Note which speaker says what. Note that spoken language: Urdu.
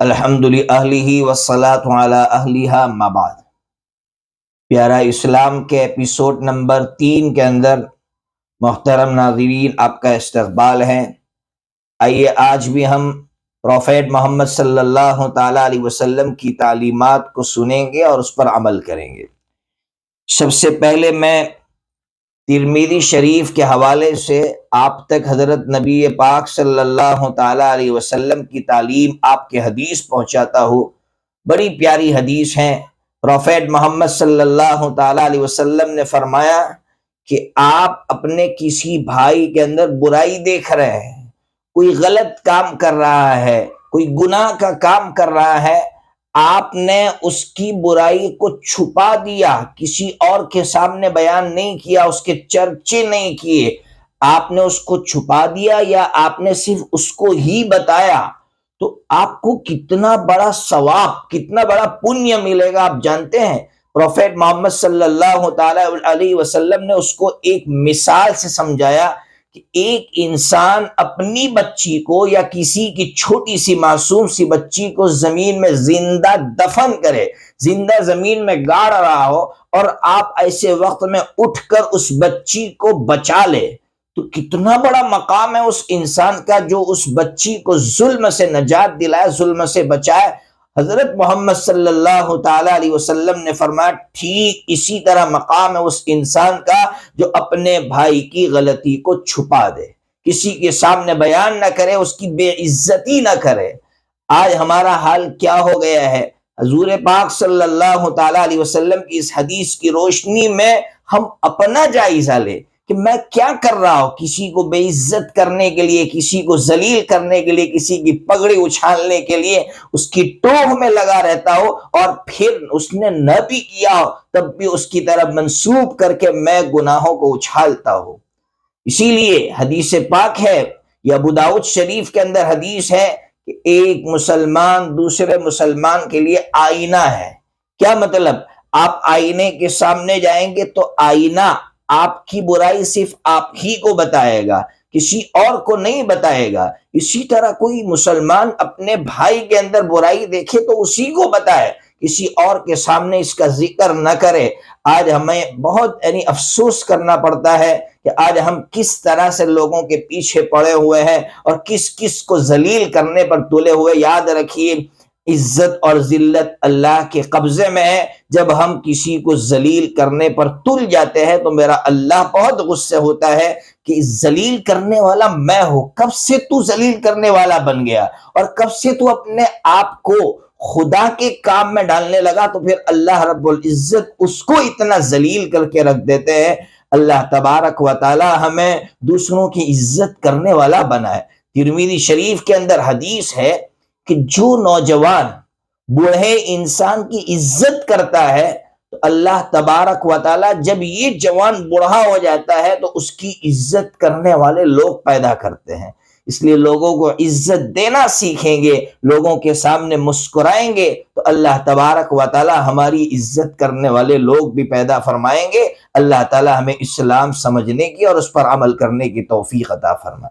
Speaker 1: الحمد للہ والصلاۃ علی اہلہا ما بعد۔ پیارا اسلام کے ایپیسوڈ نمبر 3 کے اندر محترم ناظرین آپ کا استقبال ہے۔ آئیے آج بھی ہم پروفیٹ محمد صلی اللہ تعالیٰ علیہ وسلم کی تعلیمات کو سنیں گے اور اس پر عمل کریں گے۔ سب سے پہلے میں ترمذی شریف کے حوالے سے آپ تک حضرت نبی پاک صلی اللہ تعالیٰ علیہ وسلم کی تعلیم، آپ کے حدیث پہنچاتا ہوں۔ بڑی پیاری حدیث ہیں۔ پروفیٹ محمد صلی اللہ تعالیٰ علیہ وسلم نے فرمایا کہ آپ اپنے کسی بھائی کے اندر برائی دیکھ رہے ہیں، کوئی غلط کام کر رہا ہے، کوئی گناہ کا کام کر رہا ہے، آپ نے اس کی برائی کو چھپا دیا، کسی اور کے سامنے بیان نہیں کیا، اس کے چرچے نہیں کیے، آپ نے اس کو چھپا دیا یا آپ نے صرف اس کو ہی بتایا، تو آپ کو کتنا بڑا ثواب، کتنا بڑا پنیہ ملے گا آپ جانتے ہیں۔ پروفیٹ محمد صلی اللہ تعالی علیہ وسلم نے اس کو ایک مثال سے سمجھایا کہ ایک انسان اپنی بچی کو یا کسی کی چھوٹی سی معصوم سی بچی کو زمین میں زندہ دفن کرے، زندہ زمین میں گاڑ رہا ہو، اور آپ ایسے وقت میں اٹھ کر اس بچی کو بچا لے، تو کتنا بڑا مقام ہے اس انسان کا جو اس بچی کو ظلم سے نجات دلائے، ظلم سے بچائے۔ حضرت محمد صلی اللہ تعالیٰ علیہ وسلم نے فرمایا ٹھیک اسی طرح مقام ہے اس انسان کا جو اپنے بھائی کی غلطی کو چھپا دے، کسی کے سامنے بیان نہ کرے، اس کی بے عزتی نہ کرے۔ آج ہمارا حال کیا ہو گیا ہے؟ حضور پاک صلی اللہ تعالیٰ علیہ وسلم کی اس حدیث کی روشنی میں ہم اپنا جائزہ لیں کہ میں کیا کر رہا ہوں، کسی کو بے عزت کرنے کے لیے، کسی کو ذلیل کرنے کے لیے، کسی کی پگڑی اچھالنے کے لیے اس کی ٹوہ میں لگا رہتا ہو، اور پھر اس نے نہ بھی کیا ہو تب بھی اس کی طرف منسوب کر کے میں گناہوں کو اچھالتا ہوں۔ اسی لیے حدیث پاک ہے، یا ابو داؤد شریف کے اندر حدیث ہے کہ ایک مسلمان دوسرے مسلمان کے لیے آئینہ ہے۔ کیا مطلب؟ آپ آئینے کے سامنے جائیں گے تو آئینہ آپ کی برائی صرف آپ ہی کو بتائے گا، کسی اور کو نہیں بتائے گا۔ اسی طرح کوئی مسلمان اپنے بھائی کے اندر برائی دیکھے تو اسی کو بتائے، کسی اور کے سامنے اس کا ذکر نہ کرے۔ آج ہمیں بہت افسوس کرنا پڑتا ہے کہ آج ہم کس طرح سے لوگوں کے پیچھے پڑے ہوئے ہیں اور کس کس کو ذلیل کرنے پر تلے ہوئے۔ یاد رکھیے عزت اور ذلت اللہ کے قبضے میں ہے۔ جب ہم کسی کو ذلیل کرنے پر تل جاتے ہیں تو میرا اللہ بہت غصے ہوتا ہے کہ ذلیل کرنے والا میں ہوں، کب سے تو ذلیل کرنے والا بن گیا، اور کب سے تو اپنے آپ کو خدا کے کام میں ڈالنے لگا۔ تو پھر اللہ رب العزت اس کو اتنا ذلیل کر کے رکھ دیتے ہیں۔ اللہ تبارک و تعالی ہمیں دوسروں کی عزت کرنے والا بنائے۔ ترمذی شریف کے اندر حدیث ہے کہ جو نوجوان بوڑھے انسان کی عزت کرتا ہے تو اللہ تبارک و تعالی جب یہ جوان بوڑھا ہو جاتا ہے تو اس کی عزت کرنے والے لوگ پیدا کرتے ہیں۔ اس لیے لوگوں کو عزت دینا سیکھیں گے، لوگوں کے سامنے مسکرائیں گے تو اللہ تبارک و تعالی ہماری عزت کرنے والے لوگ بھی پیدا فرمائیں گے۔ اللہ تعالی ہمیں اسلام سمجھنے کی اور اس پر عمل کرنے کی توفیق عطا فرمائے۔